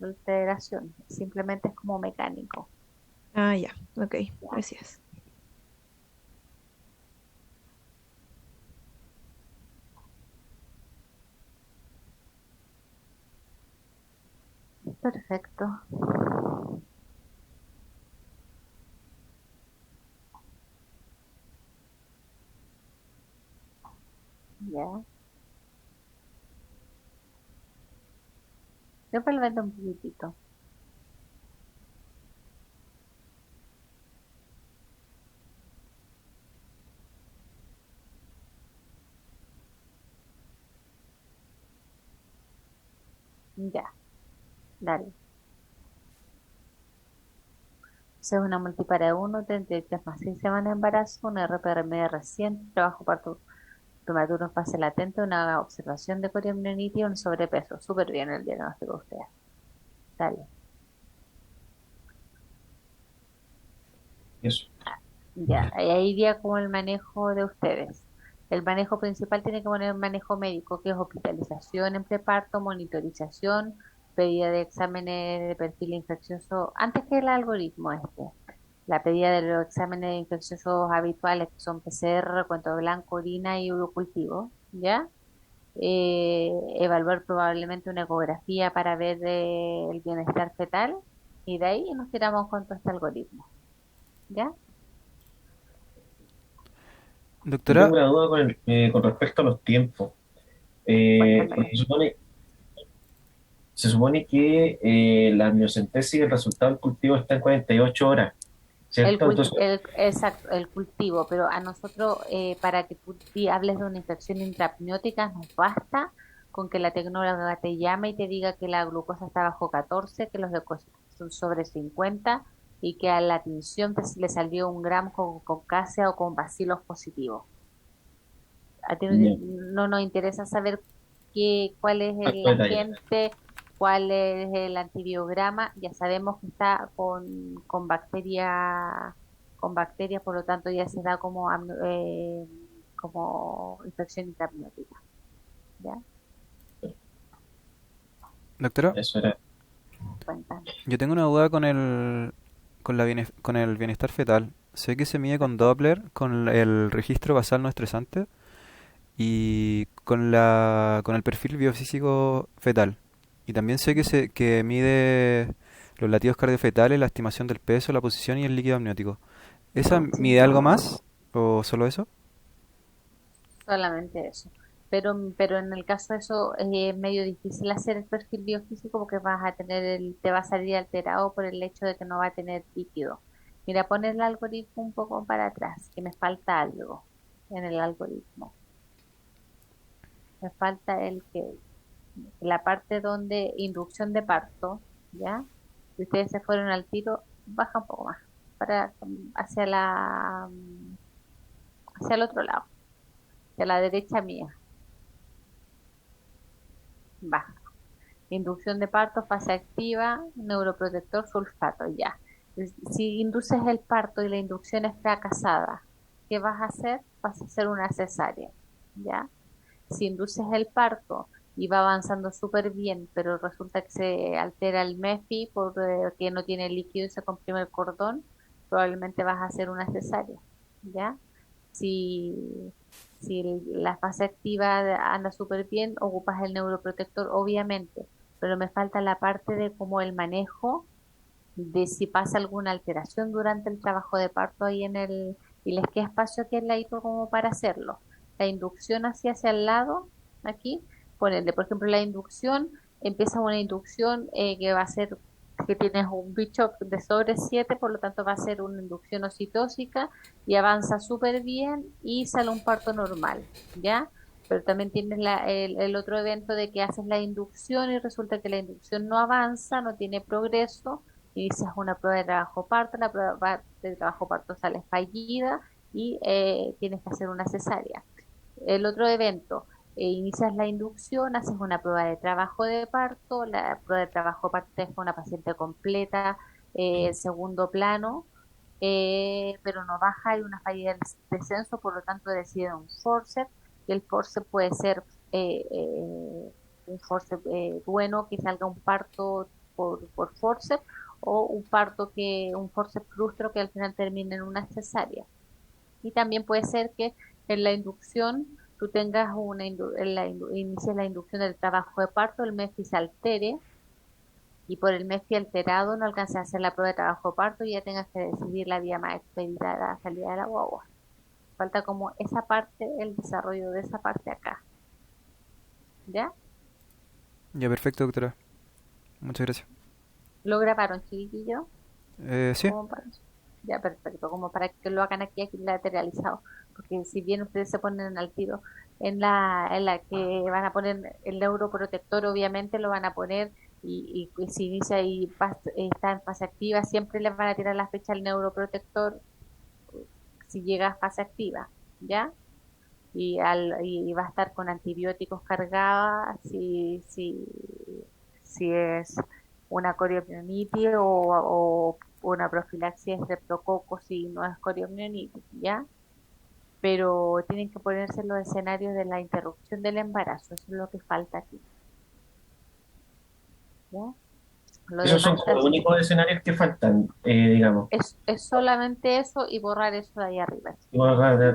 S2: alteración, simplemente es como mecánico.
S4: ya, ok, gracias.
S2: Perfecto. Ya. Yo me lo vendo un poquitito. Ya, dale. Es una multipara de 1, 33 más 6 semanas de embarazo, un RPRM reciente, trabajo parto prematuro en fase latente, una observación de coriamnionitis y un sobrepeso. Súper bien el diagnóstico de usted. Dale.
S1: Eso.
S2: Ya, ahí iría como el manejo de ustedes. El manejo principal tiene que poner manejo médico, que es hospitalización en preparto, monitorización, pedida de exámenes de perfil infeccioso, antes que el algoritmo este. La pedida de los exámenes infecciosos habituales, que son PCR, cuento blanco, orina y urocultivo, ¿ya? evaluar probablemente una ecografía para ver el bienestar fetal y de ahí nos tiramos con todo este algoritmo, ¿ya?
S1: Yo
S3: Doctora,
S1: tengo una duda con respecto a los tiempos.
S2: Cuéntame.
S1: Porque se supone que la amniocentesis, el resultado del cultivo está en 48 horas, ¿cierto? Entonces,
S2: Exacto, el cultivo, pero a nosotros, para que tú hables de una infección intraapniótica, nos basta con que la tecnóloga te llame y te diga que la glucosa está bajo 14, que los leucocitos son sobre 50 y que a la tinción le salió un gramo con casia o con bacilos positivos. A ti
S1: ya,
S2: no nos interesa saber cuál es el
S1: harto detalle.
S2: agente, cuál es el antibiograma, ya sabemos que está con bacterias, por lo tanto ya se da como infección intraamniótica, ¿ya?
S3: doctora,
S1: Eso era.
S2: Cuéntame.
S3: yo tengo una duda con el bienestar fetal. Sé que se mide con Doppler, con el registro basal no estresante y con el perfil biofísico fetal. Y también sé que mide los latidos cardiofetales, la estimación del peso, la posición y el líquido amniótico. ¿Esa mide algo más o solo eso?
S2: Solamente eso. Pero en el caso de eso es medio difícil hacer el perfil biofísico porque te va a salir alterado por el hecho de que no va a tener líquido. Mira, pon el algoritmo un poco para atrás, que me falta algo en el algoritmo. Me falta la parte donde inducción de parto, ¿ya? Si ustedes se fueron al tiro, baja un poco más para hacia el otro lado, hacia la derecha mía, baja. Inducción de parto, fase activa, neuroprotector, sulfato, ya. Si induces el parto y la inducción es fracasada, ¿qué vas a hacer? Vas a hacer una cesárea, ¿ya? Si induces el parto y va avanzando súper bien, pero resulta que se altera el MEFI porque no tiene líquido y se comprime el cordón, probablemente vas a hacer una cesárea, ¿ya? Si, si la fase activa anda súper bien, ocupas el neuroprotector, obviamente, pero me falta la parte de como el manejo de si pasa alguna alteración durante el trabajo de parto ahí y les queda espacio aquí al ladito como para hacerlo. La inducción hacia el lado, aquí, ponerle, por ejemplo, la inducción, empieza una inducción que va a ser, que tienes un bicho de sobre 7, por lo tanto va a ser una inducción ocitósica y avanza súper bien y sale un parto normal, ¿ya? Pero también tienes el otro evento de que haces la inducción y resulta que la inducción no avanza, no tiene progreso, inicias una prueba de trabajo parto, la prueba de trabajo parto sale fallida y tienes que hacer una cesárea. El otro evento, inicias la inducción, haces una prueba de trabajo de parto, la prueba de trabajo de parto te deja una paciente completa, segundo plano, pero no baja, hay una falla del descenso, por lo tanto decide un forceps, y el forceps puede ser un forceps bueno, que salga un parto por forceps, o un forceps frustro que al final termine en una cesárea. Y también puede ser que en la inducción tú tengas inicies la inducción del trabajo de parto, el MEFI se altere y por el MEFI alterado no alcances a hacer la prueba de trabajo de parto y ya tengas que decidir la vía más expedita de la salida de la guagua. Falta como esa parte, el desarrollo de esa parte acá. ¿Ya?
S3: Ya, perfecto, doctora. Muchas gracias.
S2: ¿Lo grabaron, chiquillo?
S3: Sí,
S2: Como para, ya, perfecto, como para que lo hagan aquí lateralizado, porque si bien ustedes se ponen al tiro en la que van a poner el neuroprotector, obviamente lo van a poner y si inicia y está en fase activa, siempre les van a tirar la fecha al neuroprotector si llega a fase activa, ¿ya? Y va a estar con antibióticos cargada si es una coriomionitis o una profilaxis de streptococcus si no es coriomionitis, ¿ya? Pero tienen que ponerse en los escenarios de la interrupción del embarazo, eso es lo que falta aquí, ¿ya? Lo
S1: Esos
S2: demás
S1: son como los únicos escenarios que faltan, digamos.
S2: es solamente eso y borrar eso de ahí arriba.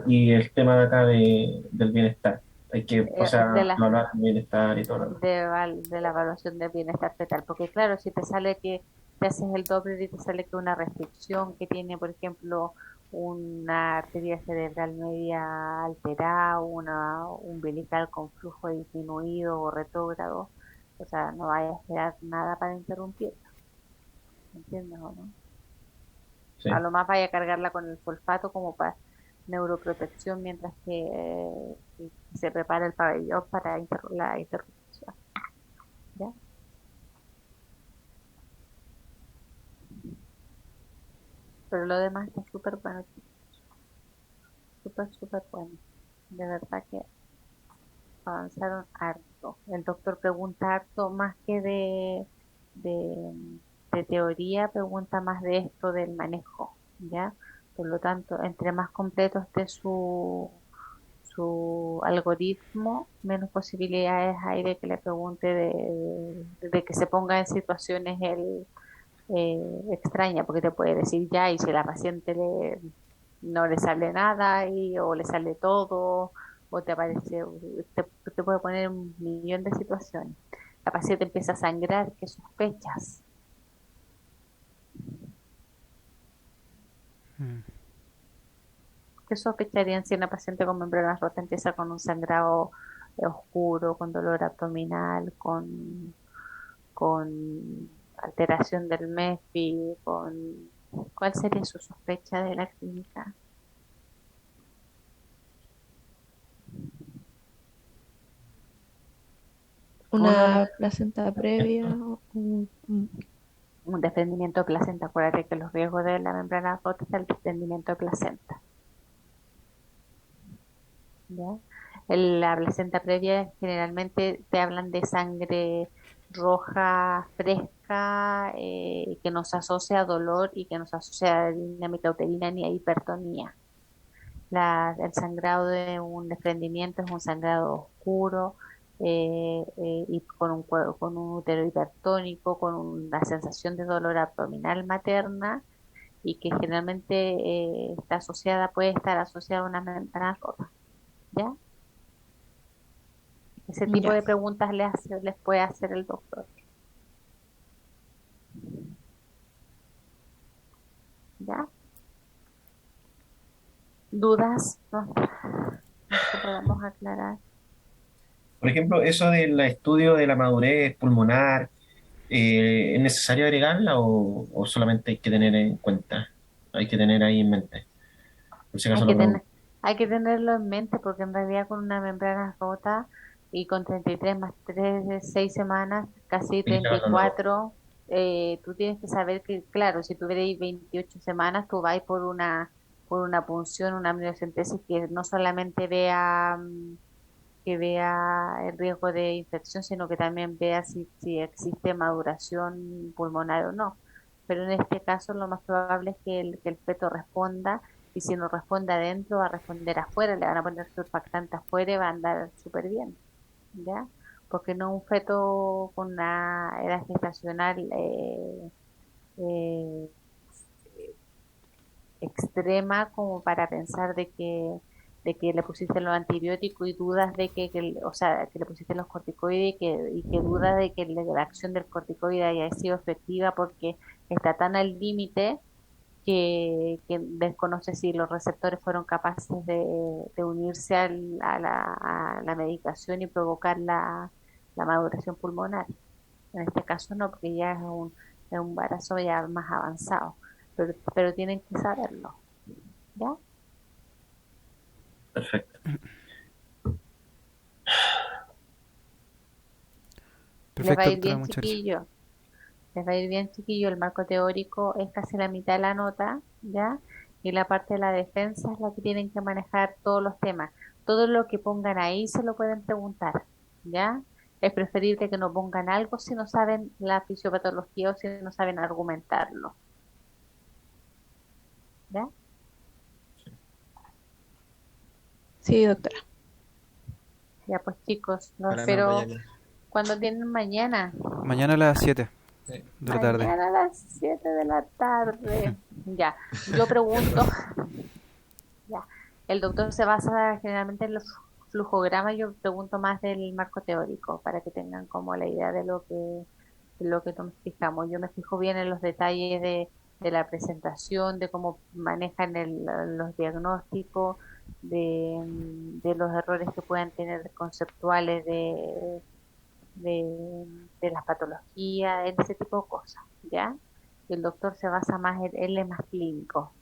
S1: Y el tema de acá del bienestar. Hay que, o sea,
S2: de la,
S1: evaluar el bienestar y todo lo demás.
S2: de la evaluación del bienestar fetal, porque claro, si te sale que te haces el Doppler y te sale que una restricción que tiene, por ejemplo, una arteria cerebral media alterada, una umbilical con flujo disminuido o retrógrado, o sea, no vayas a esperar nada para interrumpir, ¿entiendes o no? A
S1: Sí,
S2: lo más vaya a cargarla con el olfato como para neuroprotección mientras que se prepara el pabellón para la interrupción, ¿ya? Pero lo demás está súper bueno, súper, súper bueno. De verdad que avanzaron harto. El doctor pregunta harto más que de, de teoría, pregunta más de esto del manejo, ¿ya? Por lo tanto, entre más completo esté su algoritmo, menos posibilidades hay de que le pregunte de que se ponga en situaciones extrañas, porque te puede decir ya, y si la paciente no le sale nada o le sale todo, o te aparece, te puede poner un millón de situaciones. La paciente empieza a sangrar, ¿qué sospechas?
S3: Mm.
S2: ¿Qué sospecharían si una paciente con membranas rotas empieza con un sangrado oscuro, con dolor abdominal, con alteración del MESFI, ¿cuál sería su sospecha de la clínica? Uno,
S4: Una placenta previa,
S2: un desprendimiento de placenta. Acuérdate que los riesgos de la membrana rota es el desprendimiento de placenta, ¿ya? La placenta previa generalmente te hablan de sangre roja fresca, que no se asocia a dolor y que no se asocia a dinámica uterina ni a hipertonía. El sangrado de un desprendimiento es un sangrado oscuro, y con un útero hipertónico, con una sensación de dolor abdominal materna y que generalmente puede estar asociada a una membrana rota, ¿ya? Ese tipo
S4: ya.
S2: de preguntas les puede hacer el doctor, ¿ya? ¿Dudas? No, que podamos aclarar.
S1: por ejemplo, eso del estudio de la madurez pulmonar, ¿es necesario agregarla o solamente hay que tener en cuenta? Hay que tener ahí en mente. Por si
S2: Hay
S1: acaso
S2: que
S1: lo pregunto.
S2: tener, hay que tenerlo en mente porque en realidad con una membrana rota y con 33 más 3 de 6 semanas, casi
S1: Hay que
S2: treinta y
S1: saberlo luego.
S2: cuatro tú tienes que saber que, claro, si tuvierais 28 semanas, tú vais por una punción, una amniocentesis que no solamente que vea el riesgo de infección, sino que también vea si existe maduración pulmonar o no. Pero en este caso lo más probable es que el feto responda y si no responde adentro va a responder afuera, le van a poner surfactante afuera y va a andar súper bien, ¿ya? Porque no un feto con una edad gestacional eh, extrema como para pensar de que le pusiste los antibióticos y dudas de o sea, que le pusiste los corticoides y que dudas de que la acción del corticoide haya sido efectiva porque está tan al límite que desconoce si los receptores fueron capaces de unirse a la medicación y provocar la maduración pulmonar. En este caso no, porque ya es un embarazo ya más avanzado, pero tienen que saberlo, ¿ya?
S1: Perfecto.
S2: Les va a
S3: Perfecto,
S2: ir
S3: doctora,
S2: bien,
S3: muchas gracias.
S2: chiquillo, les va a ir bien, chiquillo. El marco teórico es casi la mitad de la nota, ¿ya? Y la parte de la defensa es la que tienen que manejar todos los temas. Todo lo que pongan ahí se lo pueden preguntar, ¿ya? Es preferible que no pongan algo si no saben la fisiopatología o si no saben argumentarlo, ¿ya?
S4: Sí, doctora.
S2: Ya pues chicos, los
S5: Para no
S2: espero
S5: rayarle.
S2: cuando tienen mañana.
S3: Mañana a las 7
S5: Sí.
S3: de la tarde.
S2: Mañana a las 7 de la tarde. Ya, yo pregunto, ya, el doctor se basa generalmente en los flujograma yo pregunto más del marco teórico para que tengan como la idea de lo que nos fijamos. Yo me fijo bien en los detalles de la presentación, de cómo manejan los diagnósticos, de los errores que puedan tener conceptuales de las patologías, en ese tipo de cosas, ¿ya? Y el doctor se basa más, él es más clínico,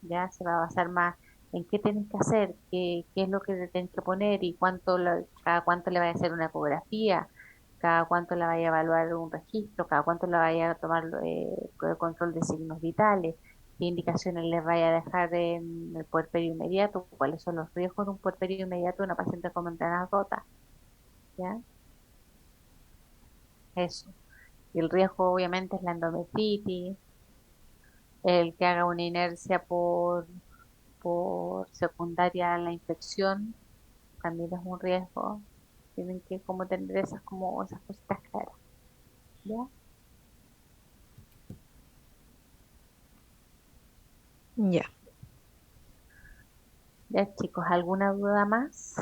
S2: ¿ya? Se va a basar más en qué tienes que hacer, qué es lo que le tienes que poner y cada cuánto le vaya a hacer una ecografía, cada cuánto le vaya a evaluar un registro, cada cuánto le vaya a tomar el control de signos vitales, qué indicaciones le vaya a dejar en el puerperio inmediato, cuáles son los riesgos de un puerperio inmediato de una paciente con ventanas rotas, ¿ya? Eso. Y el riesgo obviamente es la endometritis, el que haga una inercia por secundaria a la infección, también es un riesgo. Tienen que como tener esas cositas claras. ¿Ya?
S4: Ya.
S2: Ya chicos, ¿alguna duda más?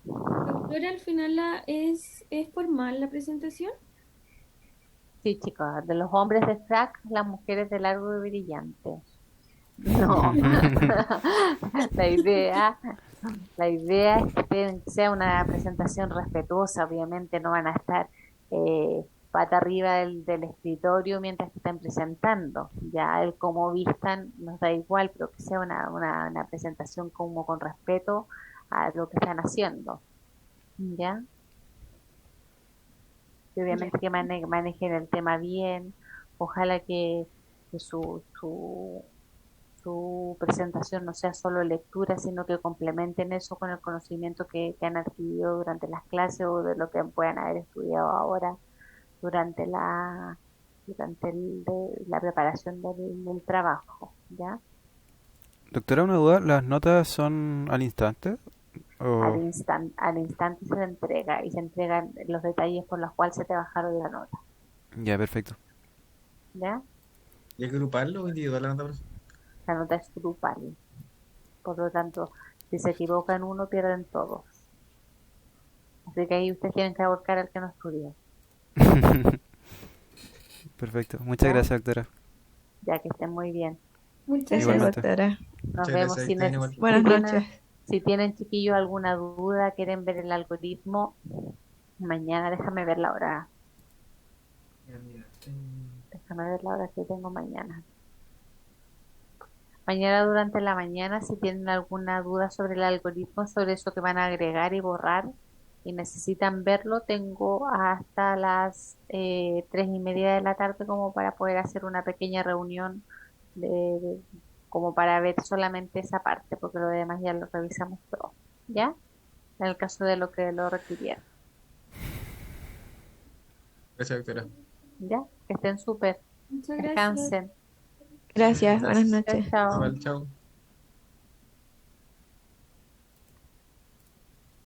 S6: Doctora, al final es formal la presentación.
S2: Sí, chicos, de los hombres de frac, las mujeres de largo y brillante. No, la idea, la idea es que sea una presentación respetuosa, obviamente no van a estar pata arriba del escritorio mientras que están presentando, ya el cómo vistan nos da igual, pero que sea una presentación como con respeto a lo que están haciendo, ya, y obviamente que manejen el tema bien, ojalá que su presentación no sea solo lectura, sino que complementen eso con el conocimiento que han adquirido durante las clases o de lo que puedan haber estudiado ahora durante la preparación del trabajo, ¿ya?
S3: Doctora, una duda, ¿las notas son al instante? O...
S2: Al instante se entrega y se entregan los detalles por los cuales se te bajaron la nota,
S3: Ya, perfecto.
S2: ¿ya?
S5: ¿Y es grupal o individual la nota, profe?
S2: La nota es grupal, por lo tanto, si se equivocan uno, pierden todos. Así que ahí ustedes tienen que abordar al que no estudió,
S3: Perfecto. Muchas
S2: ¿ya?
S3: gracias, doctora.
S2: Ya que estén muy bien.
S6: Muchas
S4: Gracias,
S3: Igualmente.
S4: doctora.
S2: Nos
S5: Muchas
S2: vemos.
S5: gracias,
S2: Si,
S5: Aitana, igual.
S4: Buenas noches.
S2: si tienen chiquillos alguna duda, quieren ver el algoritmo, mañana déjame ver la hora. Déjame ver la hora que tengo mañana. Mañana durante la mañana, si tienen alguna duda sobre el algoritmo, sobre eso que van a agregar y borrar y necesitan verlo, tengo hasta las 3:30 de la tarde como para poder hacer una pequeña reunión de- como para ver solamente esa parte, porque lo demás ya lo revisamos todo, ¿ya? En el caso de lo que lo requirieran,
S5: Gracias, doctora.
S2: ¿ya? Que estén súper,
S6: gracias.
S2: descansen.
S4: Gracias, buenas
S5: Gracias.
S4: noches.
S2: Chao, chao.
S5: Igual, chao.